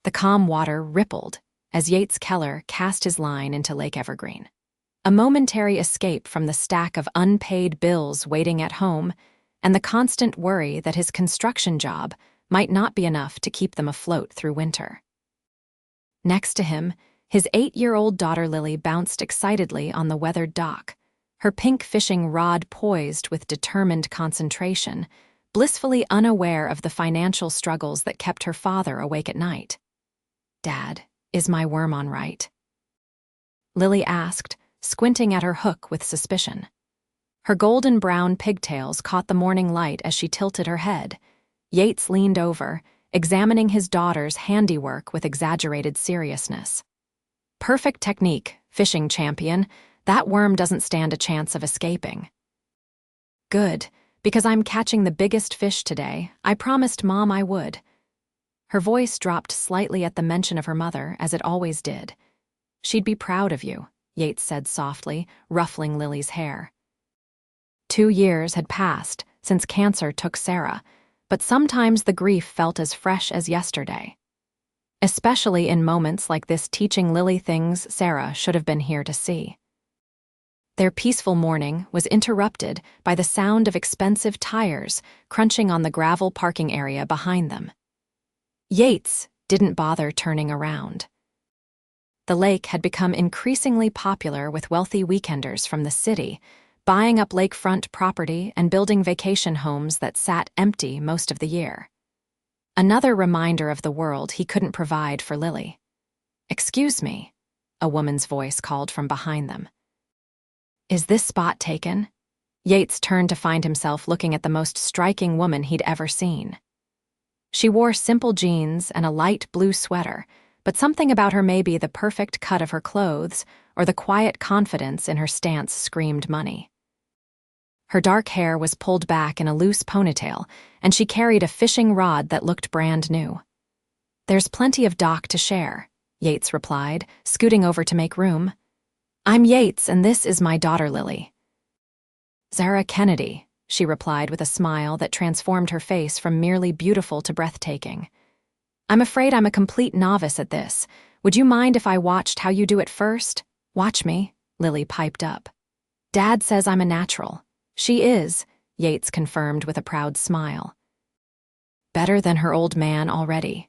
The calm water rippled as Yates Keller cast his line into Lake Evergreen. A momentary escape from the stack of unpaid bills waiting at home and the constant worry that his construction job might not be enough to keep them afloat through winter. Next to him, his 8-year-old daughter Lily bounced excitedly on the weathered dock, her pink fishing rod poised with determined concentration, blissfully unaware of the financial struggles that kept her father awake at night. "Dad, is my worm on right?" Lily asked, squinting at her hook with suspicion. Her golden brown pigtails caught the morning light as she tilted her head. Yates leaned over, examining his daughter's handiwork with exaggerated seriousness. "Perfect technique, fishing champion. That worm doesn't stand a chance of escaping." "Good, because I'm catching the biggest fish today. I promised Mom I would." Her voice dropped slightly at the mention of her mother, as it always did. "She'd be proud of you," Yates said softly, ruffling Lily's hair. 2 years had passed since cancer took Sarah, but sometimes the grief felt as fresh as yesterday. Especially in moments like this, teaching Lily things Sarah should have been here to see. Their peaceful morning was interrupted by the sound of expensive tires crunching on the gravel parking area behind them. Yates didn't bother turning around. The lake had become increasingly popular with wealthy weekenders from the city, buying up lakefront property and building vacation homes that sat empty most of the year. Another reminder of the world he couldn't provide for Lily. "Excuse me," a woman's voice called from behind them. "Is this spot taken?" Yates turned to find himself looking at the most striking woman he'd ever seen. She wore simple jeans and a light blue sweater, but something about her, maybe the perfect cut of her clothes or the quiet confidence in her stance, screamed money. Her dark hair was pulled back in a loose ponytail, and she carried a fishing rod that looked brand new. "There's plenty of dock to share," Yates replied, scooting over to make room. "I'm Yates, and this is my daughter Lily." "Zara Kennedy," she replied with a smile that transformed her face from merely beautiful to breathtaking. "I'm afraid I'm a complete novice at this. Would you mind if I watched how you do it first?" "Watch me," Lily piped up. "Dad says I'm a natural." "She is," Yates confirmed with a proud smile. "Better than her old man already."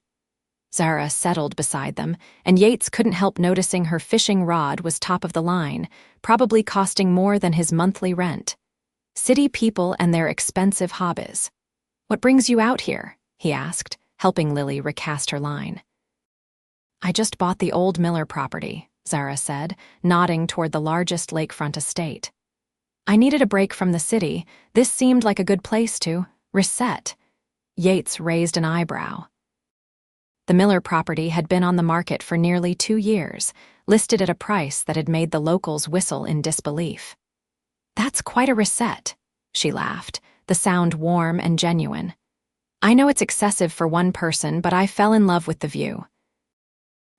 Zara settled beside them, and Yates couldn't help noticing her fishing rod was top of the line, probably costing more than his monthly rent. City people and their expensive hobbies. "What brings you out here?" he asked, helping Lily recast her line. "I just bought the old Miller property," Zara said, nodding toward the largest lakefront estate. "I needed a break from the city. This seemed like a good place to reset." Yates raised an eyebrow. The Miller property had been on the market for nearly 2 years, listed at a price that had made the locals whistle in disbelief. "That's quite a reset," she laughed, the sound warm and genuine. "I know it's excessive for one person, but I fell in love with the view."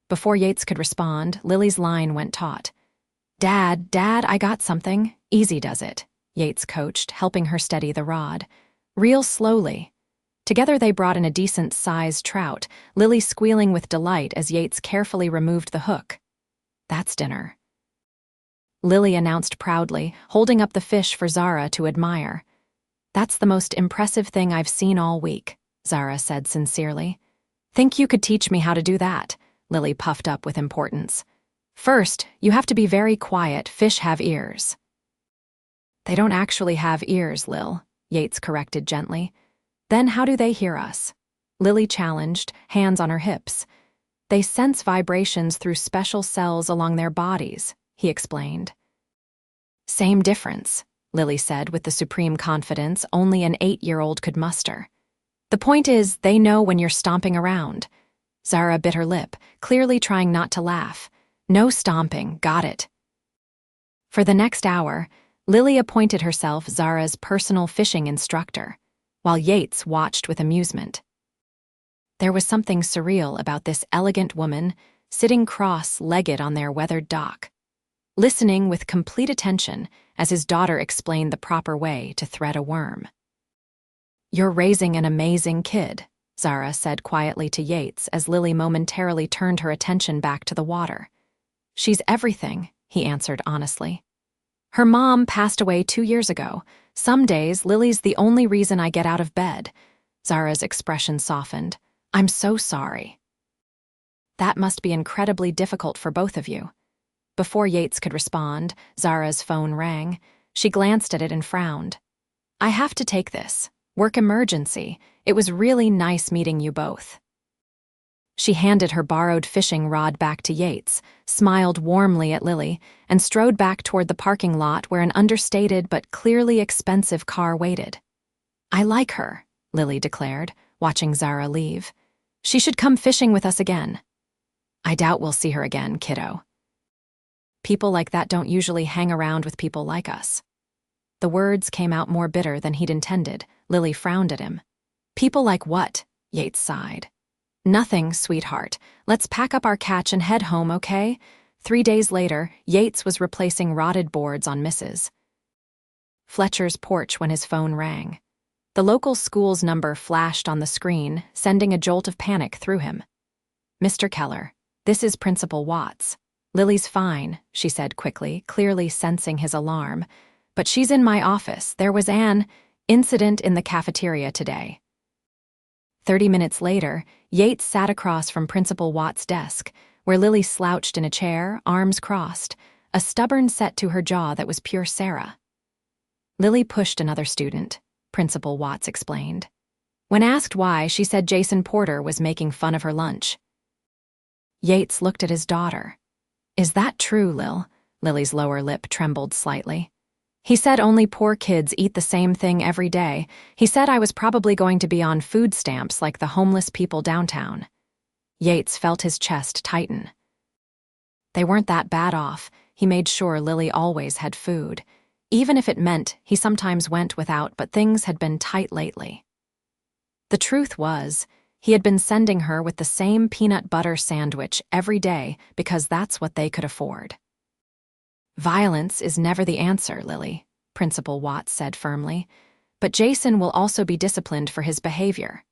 Before Yates could respond, Lily's line went taut. Dad, I got something." "Easy does it," Yates coached, helping her steady the rod. "Reel slowly." Together they brought in a decent-sized trout, Lily squealing with delight as Yates carefully removed the hook. "That's dinner," Lily announced proudly, holding up the fish for Zara to admire. "That's the most impressive thing I've seen all week," Zara said sincerely. "Think you could teach me how to do that?" Lily puffed up with importance. "First, you have to be very quiet. Fish have ears." "They don't actually have ears, Lil," Yates corrected gently. "Then how do they hear us?" Lily challenged, hands on her hips. "They sense vibrations through special cells along their bodies," he explained. "Same difference," Lily said with the supreme confidence only an 8-year-old could muster. "The point is, they know when you're stomping around." Zara bit her lip, clearly trying not to laugh. "No stomping, got it." For the next hour, Lily appointed herself Zara's personal fishing instructor, while Yates watched with amusement. There was something surreal about this elegant woman sitting cross-legged on their weathered dock, listening with complete attention as his daughter explained the proper way to thread a worm. "You're raising an amazing kid," Zara said quietly to Yates as Lily momentarily turned her attention back to the water. She's everything, he answered honestly. Her mom passed away 2 years ago. Some days, Lily's the only reason I get out of bed. Zara's expression softened. I'm so sorry. That must be incredibly difficult for both of you. Before Yates could respond, Zara's phone rang. She glanced at it and frowned. I have to take this. Work emergency. It was really nice meeting you both. She handed her borrowed fishing rod back to Yates, smiled warmly at Lily, and strode back toward the parking lot where an understated but clearly expensive car waited. I like her, Lily declared, watching Zara leave. She should come fishing with us again. I doubt we'll see her again, kiddo. People like that don't usually hang around with people like us. The words came out more bitter than he'd intended. Lily frowned at him. People like what? Yates sighed. Nothing, sweetheart. Let's pack up our catch and head home, okay? 3 days later, Yates was replacing rotted boards on Mrs. Fletcher's porch when his phone rang. The local school's number flashed on the screen, sending a jolt of panic through him. Mr. Keller, this is Principal Watts. Lily's fine, she said quickly, clearly sensing his alarm. But she's in my office. There was an incident in the cafeteria today. 30 minutes later, Yates sat across from Principal Watts' desk, where Lily slouched in a chair, arms crossed, a stubborn set to her jaw that was pure Sarah. Lily pushed another student, Principal Watts explained. When asked why, she said Jason Porter was making fun of her lunch. Yates looked at his daughter. Is that true, Lil? Lily's lower lip trembled slightly. He said only poor kids eat the same thing every day. He said I was probably going to be on food stamps like the homeless people downtown. Yates felt his chest tighten. They weren't that bad off. He made sure Lily always had food. Even if it meant he sometimes went without, but things had been tight lately. The truth was, he had been sending her with the same peanut butter sandwich every day because that's what they could afford. Violence is never the answer, Lily, Principal Watts said firmly, but Jason will also be disciplined for his behavior.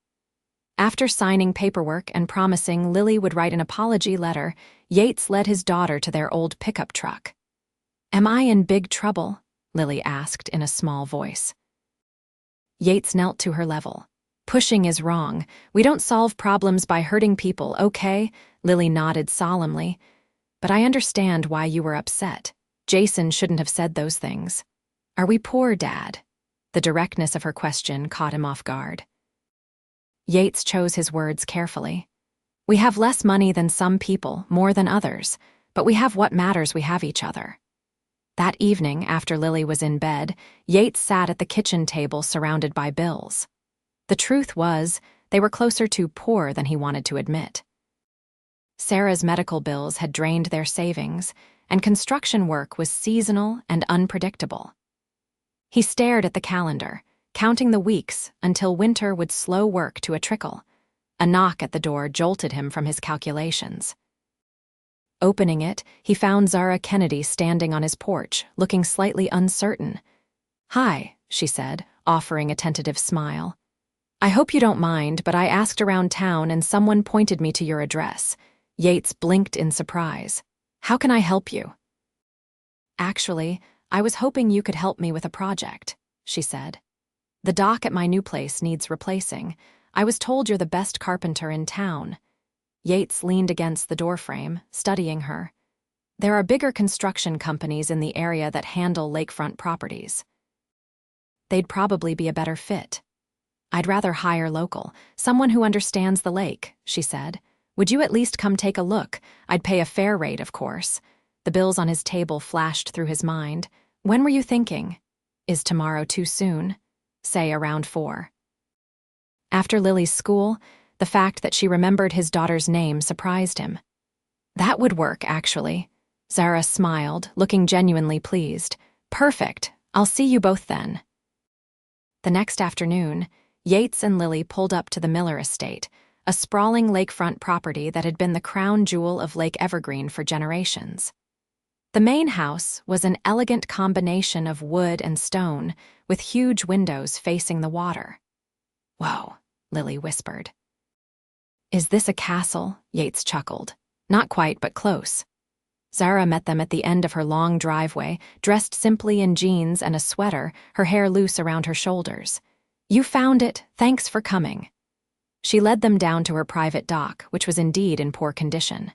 After signing paperwork and promising Lily would write an apology letter, Yates led his daughter to their old pickup truck. Am I in big trouble? Lily asked in a small voice. Yates knelt to her level. Pushing is wrong. We don't solve problems by hurting people, okay? Lily nodded solemnly. But I understand why you were upset. Jason shouldn't have said those things. Are we poor, Dad? The directness of her question caught him off guard. Yates chose his words carefully. We have less money than some people, more than others, but we have what matters. We have each other. That evening, after Lily was in bed, Yates sat at the kitchen table surrounded by bills. The truth was, they were closer to poor than he wanted to admit. Sarah's medical bills had drained their savings, and construction work was seasonal and unpredictable. He stared at the calendar, counting the weeks until winter would slow work to a trickle. A knock at the door jolted him from his calculations. Opening it, he found Zara Kennedy standing on his porch, looking slightly uncertain. Hi, she said, offering a tentative smile. I hope you don't mind, but I asked around town and someone pointed me to your address. Yates blinked in surprise. How can I help you? Actually, I was hoping you could help me with a project, she said. The dock at my new place needs replacing. I was told you're the best carpenter in town. Yates leaned against the doorframe, studying her. There are bigger construction companies in the area that handle lakefront properties. They'd probably be a better fit. I'd rather hire local, someone who understands the lake, she said. Would you at least come take a look? I'd pay a fair rate, of course. The bills on his table flashed through his mind. When were you thinking? Is tomorrow too soon? Say around 4. After Lily's school, the fact that she remembered his daughter's name surprised him. That would work, actually. Zara smiled, looking genuinely pleased. Perfect. I'll see you both then. The next afternoon, Yates and Lily pulled up to the Miller estate, a sprawling lakefront property that had been the crown jewel of Lake Evergreen for generations. The main house was an elegant combination of wood and stone, with huge windows facing the water. Whoa, Lily whispered. Is this a castle? Yates chuckled. Not quite, but close. Zara met them at the end of her long driveway, dressed simply in jeans and a sweater, her hair loose around her shoulders. You found it. Thanks for coming. She led them down to her private dock, which was indeed in poor condition.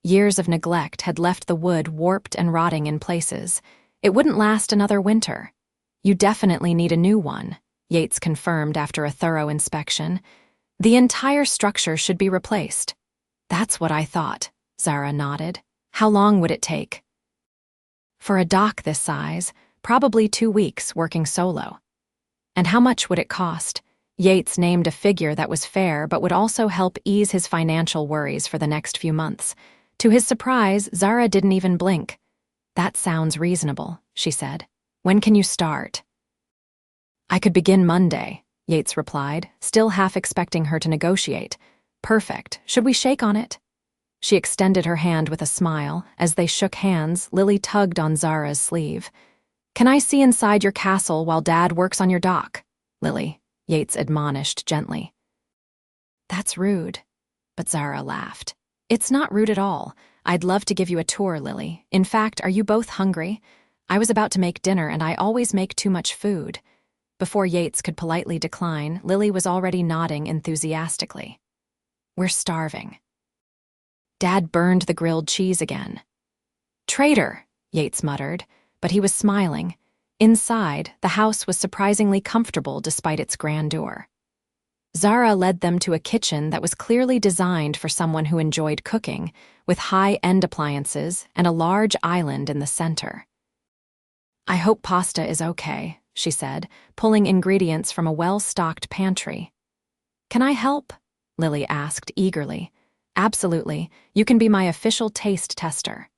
Years of neglect had left the wood warped and rotting in places. It wouldn't last another winter. You definitely need a new one, Yates confirmed after a thorough inspection. The entire structure should be replaced. That's what I thought, Zara nodded. How long would it take? For a dock this size, probably 2 weeks working solo. And how much would it cost? Yates named a figure that was fair but would also help ease his financial worries for the next few months. To his surprise, Zara didn't even blink. That sounds reasonable, she said. When can you start? I could begin Monday, Yates replied, still half expecting her to negotiate. Perfect. Should we shake on it? She extended her hand with a smile. As they shook hands, Lily tugged on Zara's sleeve. Can I see inside your castle while Dad works on your dock? Lily, Yates admonished gently. That's rude. But Zara laughed. It's not rude at all. I'd love to give you a tour, Lily. In fact, are you both hungry? I was about to make dinner and I always make too much food. Before Yates could politely decline, Lily was already nodding enthusiastically. We're starving. Dad burned the grilled cheese again. Traitor, Yates muttered, but he was smiling. Inside, the house was surprisingly comfortable despite its grandeur. Zara led them to a kitchen that was clearly designed for someone who enjoyed cooking, with high-end appliances and a large island in the center. I hope pasta is okay, she said, pulling ingredients from a well-stocked pantry. Can I help? Lily asked eagerly. Absolutely. You can be my official taste tester.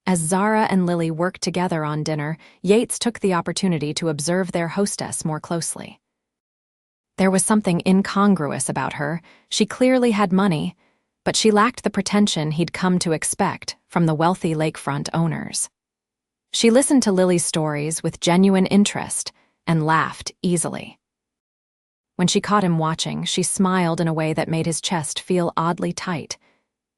As Zara and Lily worked together on dinner, Yates took the opportunity to observe their hostess more closely. There was something incongruous about her. She clearly had money, but she lacked the pretension he'd come to expect from the wealthy lakefront owners. She listened to Lily's stories with genuine interest and laughed easily. When she caught him watching, she smiled in a way that made his chest feel oddly tight.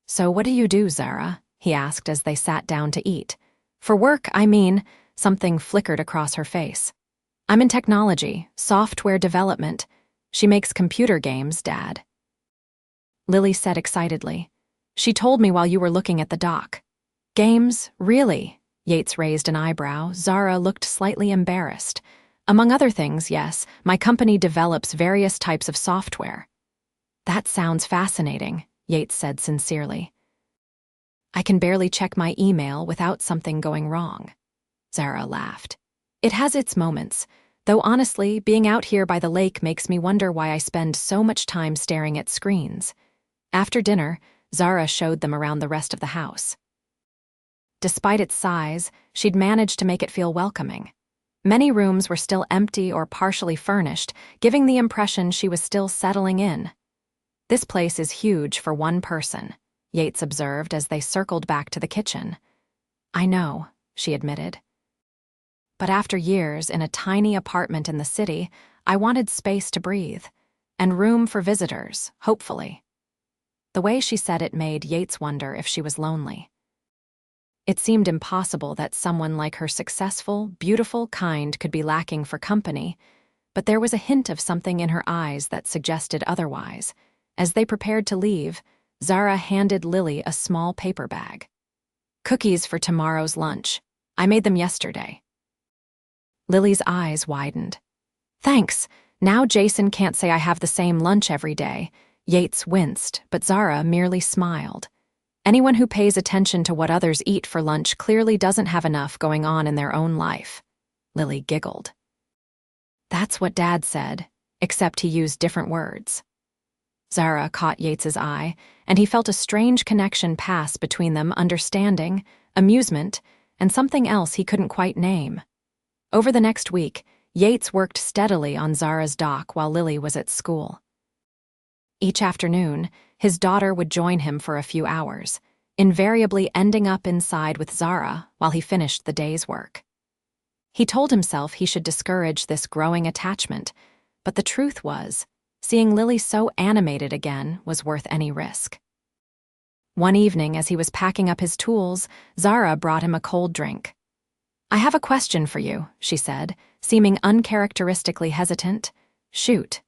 So what do you do, Zara? He asked as they sat down to eat. For work, I mean. Something flickered across her face. I'm in technology, software development. She makes computer games, Dad. Lily said excitedly. She told me while you were looking at the dock. Games? Really? Yates raised an eyebrow. Zara looked slightly embarrassed. Among other things, yes, my company develops various types of software. That sounds fascinating, Yates said sincerely. I can barely check my email without something going wrong. Zara laughed. It has its moments, though honestly, being out here by the lake makes me wonder why I spend so much time staring at screens. After dinner, Zara showed them around the rest of the house. Despite its size, she'd managed to make it feel welcoming. Many rooms were still empty or partially furnished, giving the impression she was still settling in. This place is huge for one person, Yates observed as they circled back to the kitchen. I know, she admitted. But after years in a tiny apartment in the city, I wanted space to breathe, and room for visitors, hopefully. The way she said it made Yates wonder if she was lonely. It seemed impossible that someone like her successful, beautiful kind could be lacking for company, but there was a hint of something in her eyes that suggested otherwise. As they prepared to leave, Zara handed Lily a small paper bag. Cookies for tomorrow's lunch. I made them yesterday. Lily's eyes widened. Thanks. Now Jason can't say I have the same lunch every day. Yates winced, but Zara merely smiled. Anyone who pays attention to what others eat for lunch clearly doesn't have enough going on in their own life. Lily giggled. That's what Dad said, except he used different words. Zara caught Yates's eye, and he felt a strange connection pass between them, understanding, amusement, and something else he couldn't quite name. Over the next week, Yates worked steadily on Zara's dock while Lily was at school. Each afternoon, his daughter would join him for a few hours, invariably ending up inside with Zara while he finished the day's work. He told himself he should discourage this growing attachment, but the truth was, Seeing Lily so animated again was worth any risk. One evening, as he was packing up his tools, Zara brought him a cold drink. "I have a question for you," she said, seeming uncharacteristically hesitant. "Shoot."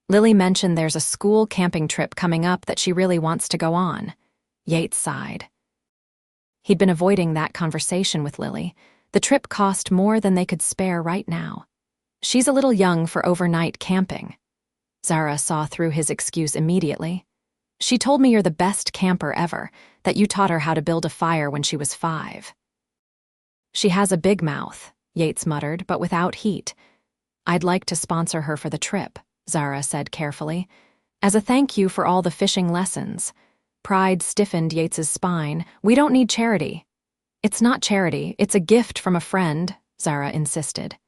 Lily mentioned there's a school camping trip coming up that she really wants to go on. Yates sighed. He'd been avoiding that conversation with Lily. The trip cost more than they could spare right now. "She's a little young for overnight camping." Zara saw through his excuse immediately. "She told me you're the best camper ever, that you taught her how to build a fire when she was 5. "She has a big mouth," Yates muttered, but without heat. "I'd like to sponsor her for the trip," Zara said carefully, "as a thank you for all the fishing lessons." Pride stiffened Yates's spine. "We don't need charity." "It's not charity, it's a gift from a friend," Zara insisted.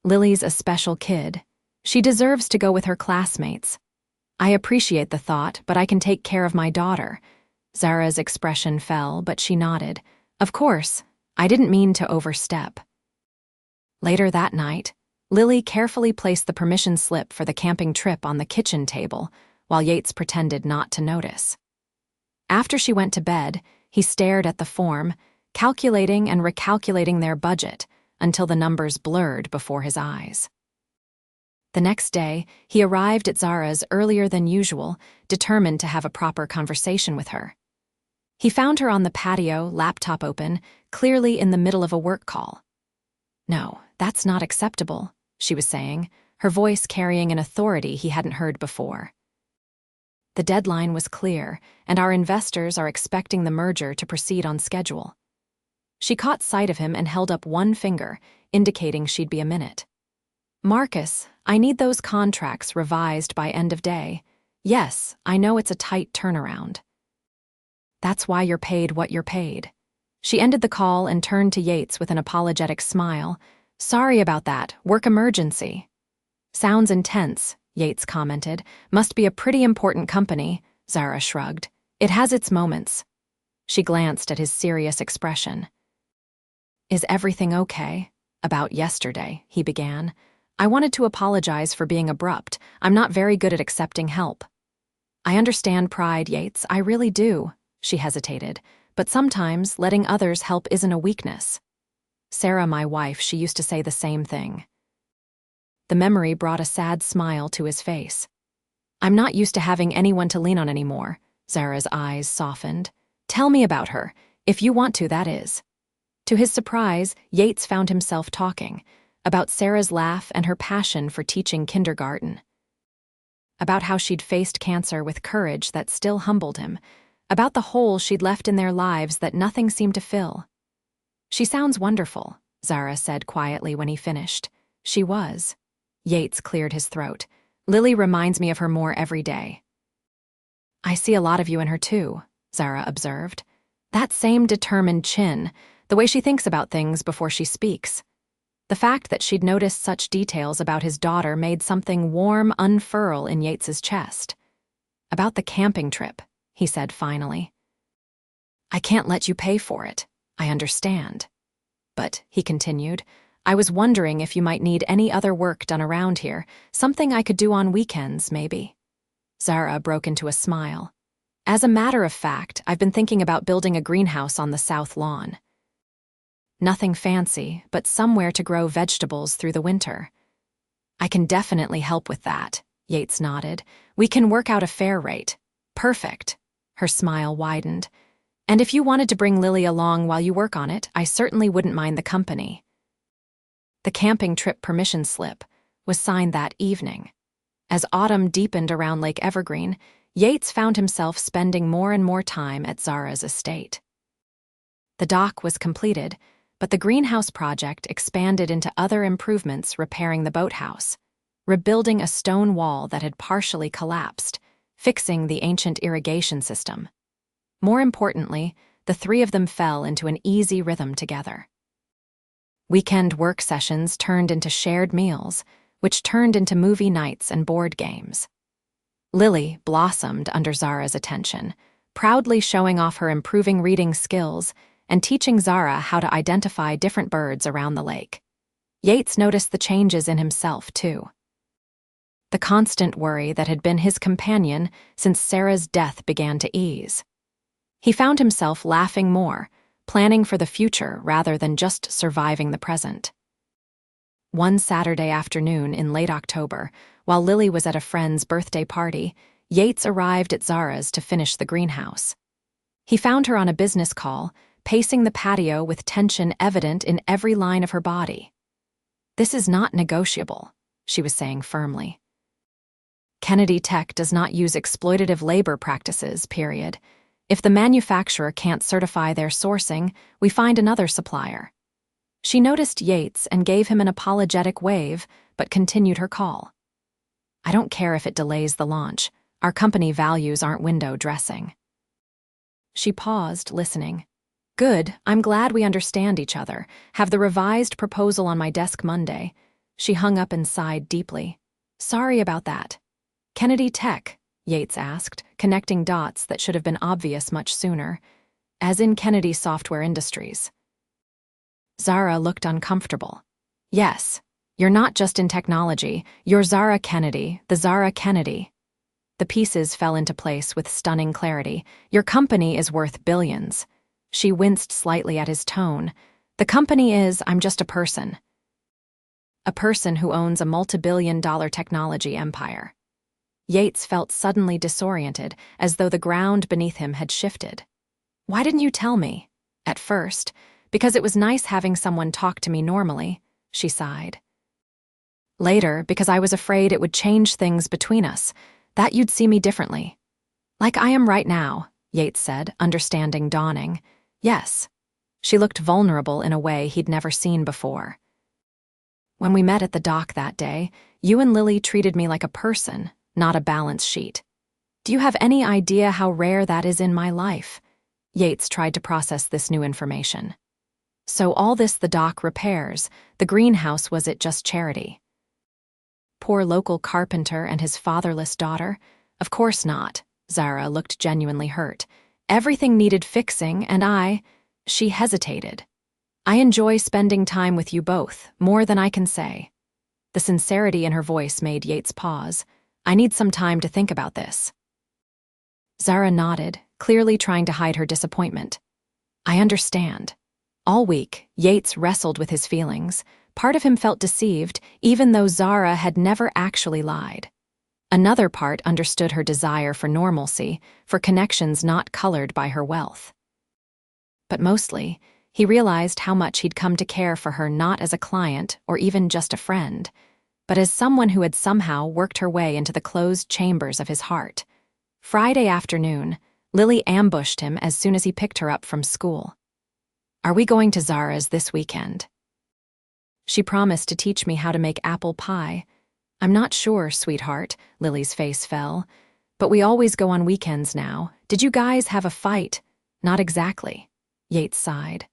"Lily's a special kid. She deserves to go with her classmates. I appreciate the thought, but I can take care of my daughter." Zara's expression fell, but she nodded. "Of course, I didn't mean to overstep." Later that night, Lily carefully placed the permission slip for the camping trip on the kitchen table, while Yates pretended not to notice. After she went to bed, he stared at the form, calculating and recalculating their budget until the numbers blurred before his eyes. The next day, he arrived at Zara's earlier than usual, determined to have a proper conversation with her. He found her on the patio, laptop open, clearly in the middle of a work call. "No, that's not acceptable," she was saying, her voice carrying an authority he hadn't heard before. "The deadline was clear, and our investors are expecting the merger to proceed on schedule." She caught sight of him and held up one finger, indicating she'd be a minute. "Marcus, I need those contracts revised by end of day. Yes, I know it's a tight turnaround." "That's why you're paid what you're paid." She ended the call and turned to Yates with an apologetic smile. "Sorry about that, work emergency." "Sounds intense," Yates commented. "Must be a pretty important company." Zara shrugged. "It has its moments." She glanced at his serious expression. "Is everything okay?" "About yesterday," he began. "I wanted to apologize for being abrupt. I'm not very good at accepting help." "I understand pride, Yates, I really do." She hesitated. "But sometimes letting others help isn't a weakness. Sarah, my wife, she used to say the same thing." The memory brought a sad smile to his face. "I'm not used to having anyone to lean on anymore." Zara's eyes softened. "Tell me about her, if you want to, that is." To his surprise, Yates found himself talking about Sarah's laugh and her passion for teaching kindergarten. About how she'd faced cancer with courage that still humbled him. About the hole she'd left in their lives that nothing seemed to fill. "She sounds wonderful," Zara said quietly when he finished. "She was." Yates cleared his throat. "Lily reminds me of her more every day." "I see a lot of you in her too," Zara observed. "That same determined chin, the way she thinks about things before she speaks." The fact that she'd noticed such details about his daughter made something warm unfurl in Yates's chest. "About the camping trip," he said finally. "I can't let you pay for it. I understand. But," he continued, "I was wondering if you might need any other work done around here, something I could do on weekends, maybe." Zara broke into a smile. "As a matter of fact, I've been thinking about building a greenhouse on the south lawn. Nothing fancy, but somewhere to grow vegetables through the winter." "I can definitely help with that," Yates nodded. "We can work out a fair rate." "Perfect." Her smile widened. "And if you wanted to bring Lily along while you work on it, I certainly wouldn't mind the company." The camping trip permission slip was signed that evening. As autumn deepened around Lake Evergreen, Yates found himself spending more and more time at Zara's estate. The dock was completed, but the greenhouse project expanded into other improvements, repairing the boathouse, rebuilding a stone wall that had partially collapsed, fixing the ancient irrigation system. More importantly, the three of them fell into an easy rhythm together. Weekend work sessions turned into shared meals, which turned into movie nights and board games. Lily blossomed under Zara's attention, proudly showing off her improving reading skills and teaching Zara how to identify different birds around the lake. Yates noticed the changes in himself, too. the constant worry that had been his companion since Sarah's death began to ease. He found himself laughing more, planning for the future rather than just surviving the present. One Saturday afternoon in late October, while Lily was at a friend's birthday party, Yates arrived at Zara's to finish the greenhouse. He found her on a business call, pacing the patio with tension evident in every line of her body. "This is not negotiable," she was saying firmly. "Kennedy Tech does not use exploitative labor practices, period. If the manufacturer can't certify their sourcing, we find another supplier." She noticed Yates and gave him an apologetic wave, but continued her call. "I don't care if it delays the launch. Our company values aren't window dressing." She paused, listening. "Good, I'm glad we understand each other. Have the revised proposal on my desk Monday." She hung up and sighed deeply. "Sorry about that." "Kennedy Tech?" Yates asked, connecting dots that should have been obvious much sooner. "As in Kennedy Software Industries." Zara looked uncomfortable. "Yes, you're not just in technology, you're Zara Kennedy, the Zara Kennedy." The pieces fell into place with stunning clarity. "Your company is worth billions." She winced slightly at his tone. "The company is, I'm just a person." A person who owns a multi-billion-dollar technology empire. Yates felt suddenly disoriented, as though the ground beneath him had shifted. "Why didn't you tell me?" "At first, because it was nice having someone talk to me normally," she sighed. "Later, because I was afraid it would change things between us, that you'd see me differently." "Like I am right now," Yates said, understanding dawning. "Yes." She looked vulnerable in a way he'd never seen before. "When we met at the dock that day, you and Lily treated me like a person, not a balance sheet. Do you have any idea how rare that is in my life?" Yates tried to process this new information. So all this the dock repairs, the greenhouse, was it just charity? Poor local carpenter and his fatherless daughter? Of course not. Zara looked genuinely hurt. Everything needed fixing, and she hesitated. "I enjoy spending time with you both, more than I can say." The sincerity in her voice made Yates pause. "I need some time to think about this." Zara nodded, clearly trying to hide her disappointment. "I understand." All week, Yates wrestled with his feelings. Part of him felt deceived, even though Zara had never actually lied. Another part understood her desire for normalcy, for connections not colored by her wealth. But mostly, he realized how much he'd come to care for her not as a client or even just a friend, but as someone who had somehow worked her way into the closed chambers of his heart. Friday afternoon, Lily ambushed him as soon as he picked her up from school. "Are we going to Zara's this weekend?" "She promised to teach me how to make apple pie." "I'm not sure, sweetheart," Lily's face fell. "But we always go on weekends now. Did you guys have a fight?" "Not exactly." Yates sighed.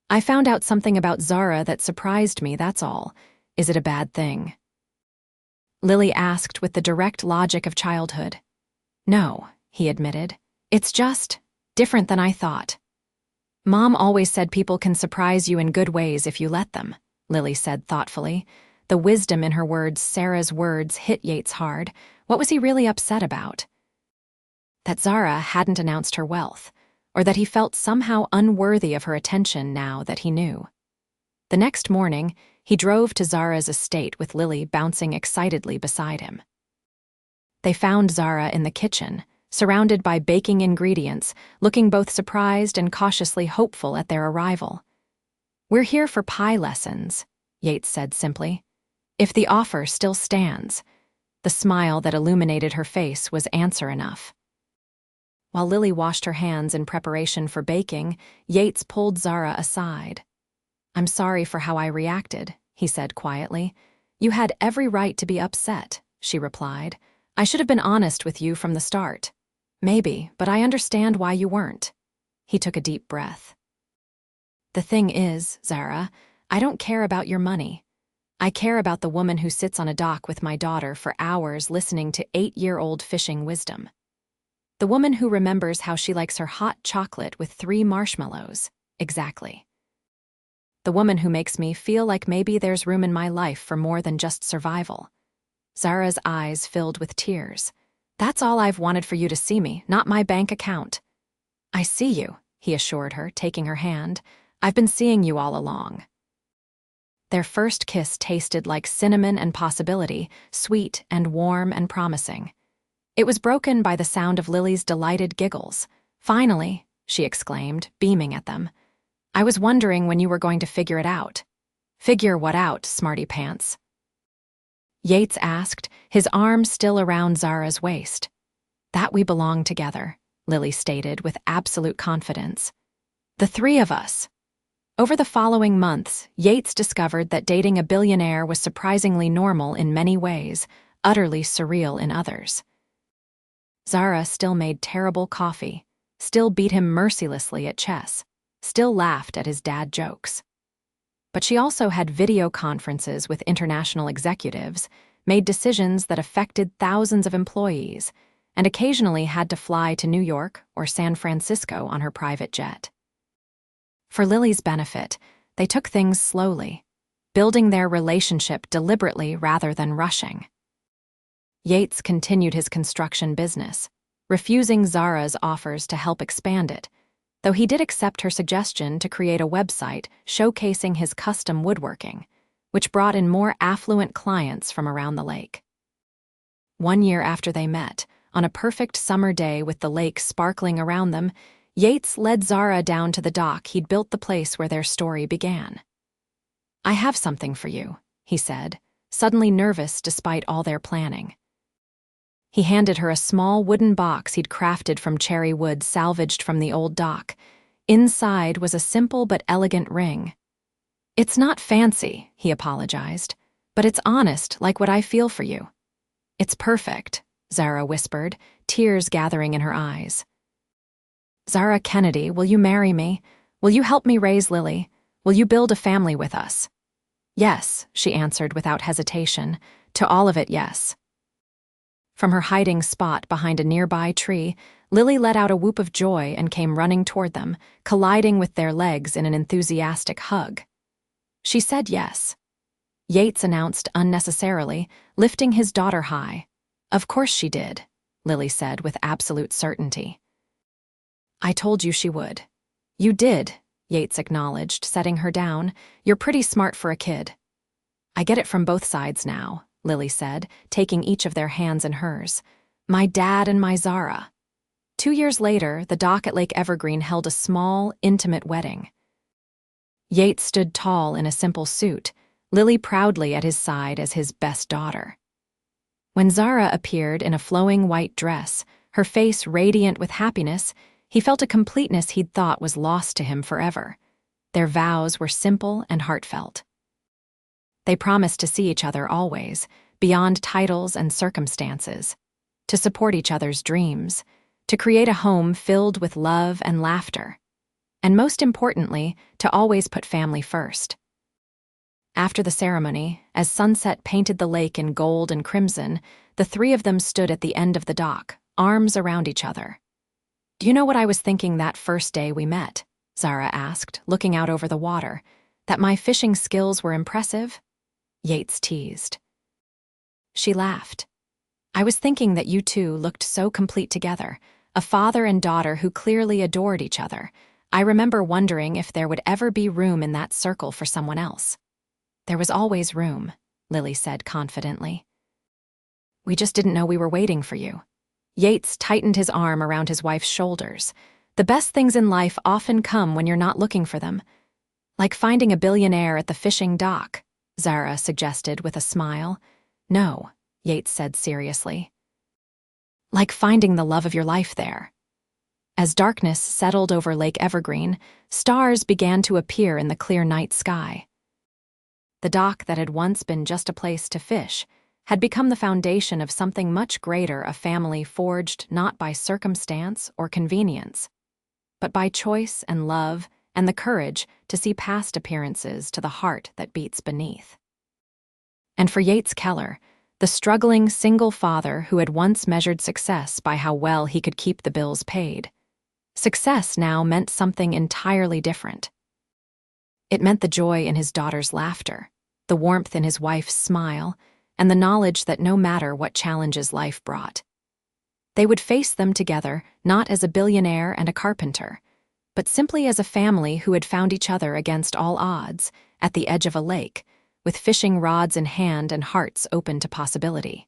"I found out something about Zara that surprised me, that's all. Is it a bad thing?" Lily asked with the direct logic of childhood. "No," he admitted. "It's just different than I thought." "Mom always said people can surprise you in good ways if you let them," Lily said thoughtfully. The wisdom in her words, Sarah's words, hit Yates hard. What was he really upset about? That Zara hadn't announced her wealth, or that he felt somehow unworthy of her attention now that he knew. The next morning, he drove to Zara's estate with Lily bouncing excitedly beside him. They found Zara in the kitchen, surrounded by baking ingredients, looking both surprised and cautiously hopeful at their arrival. "We're here for pie lessons," Yates said simply. "If the offer still stands." The smile that illuminated her face was answer enough. While Lily washed her hands in preparation for baking, Yates pulled Zara aside. "I'm sorry for how I reacted," he said quietly. "You had every right to be upset," she replied. "I should have been honest with you from the start." "Maybe, but I understand why you weren't." He took a deep breath. "The thing is, Zara, I don't care about your money. I care about the woman who sits on a dock with my daughter for hours listening to 8-year-old fishing wisdom. The woman who remembers how she likes her hot chocolate with 3 marshmallows. Exactly. The woman who makes me feel like maybe there's room in my life for more than just survival." Zara's eyes filled with tears. "That's all I've wanted for you to see me, not my bank account." "I see you," he assured her, taking her hand. "I've been seeing you all along." Their first kiss tasted like cinnamon and possibility, sweet and warm and promising. It was broken by the sound of Lily's delighted giggles. "Finally," she exclaimed, beaming at them. "I was wondering when you were going to figure it out." "Figure what out, smarty pants?" Yates asked, his arm still around Zara's waist. "That we belong together," Lily stated with absolute confidence. "The three of us." Over the following months, Yates discovered that dating a billionaire was surprisingly normal in many ways, utterly surreal in others. Zara still made terrible coffee, still beat him mercilessly at chess, still laughed at his dad jokes. But she also had video conferences with international executives, made decisions that affected thousands of employees, and occasionally had to fly to New York or San Francisco on her private jet. For Lily's benefit, they took things slowly, building their relationship deliberately rather than rushing. Yates continued his construction business, refusing Zara's offers to help expand it, though he did accept her suggestion to create a website showcasing his custom woodworking, which brought in more affluent clients from around the lake. 1 year after they met, on a perfect summer day with the lake sparkling around them, Yates led Zara down to the dock he'd built the place where their story began. "I have something for you," he said, suddenly nervous despite all their planning. He handed her a small wooden box he'd crafted from cherry wood salvaged from the old dock. Inside was a simple but elegant ring. "It's not fancy," he apologized, "but it's honest, like what I feel for you." "It's perfect," Zara whispered, tears gathering in her eyes. "Zara Kennedy, will you marry me? Will you help me raise Lily? Will you build a family with us?" "Yes," she answered without hesitation. "To all of it, yes." From her hiding spot behind a nearby tree, Lily let out a whoop of joy and came running toward them, colliding with their legs in an enthusiastic hug. She said yes. Yates announced unnecessarily, lifting his daughter high. "Of course she did," Lily said with absolute certainty. "I told you she would." "You did," Yates acknowledged, setting her down. "You're pretty smart for a kid." "I get it from both sides now," Lily said, taking each of their hands in hers. "My dad and my Zara." 2 years later, the dock at Lake Evergreen held a small, intimate wedding. Yates stood tall in a simple suit, Lily proudly at his side as his best daughter. When Zara appeared in a flowing white dress, her face radiant with happiness, he felt a completeness he'd thought was lost to him forever. Their vows were simple and heartfelt. They promised to see each other always, beyond titles and circumstances, to support each other's dreams, to create a home filled with love and laughter, and most importantly, to always put family first. After the ceremony, as sunset painted the lake in gold and crimson, the three of them stood at the end of the dock, arms around each other. "Do you know what I was thinking that first day we met?" Zara asked, looking out over the water. "That my fishing skills were impressive?" Yates teased. She laughed. "I was thinking that you two looked so complete together, a father and daughter who clearly adored each other. I remember wondering if there would ever be room in that circle for someone else." "There was always room," Lily said confidently. "We just didn't know we were waiting for you." Yates tightened his arm around his wife's shoulders. "The best things in life often come when you're not looking for them. Like finding a billionaire at the fishing dock," Zara suggested with a smile. "No," Yates said seriously. "Like finding the love of your life there." As darkness settled over Lake Evergreen, stars began to appear in the clear night sky. The dock that had once been just a place to fish had become the foundation of something much greater, a family forged not by circumstance or convenience, but by choice and love and the courage to see past appearances to the heart that beats beneath. And for Yates Keller, the struggling single father who had once measured success by how well he could keep the bills paid, success now meant something entirely different. It meant the joy in his daughter's laughter, the warmth in his wife's smile, and the knowledge that no matter what challenges life brought, they would face them together, not as a billionaire and a carpenter, but simply as a family who had found each other against all odds, at the edge of a lake, with fishing rods in hand and hearts open to possibility.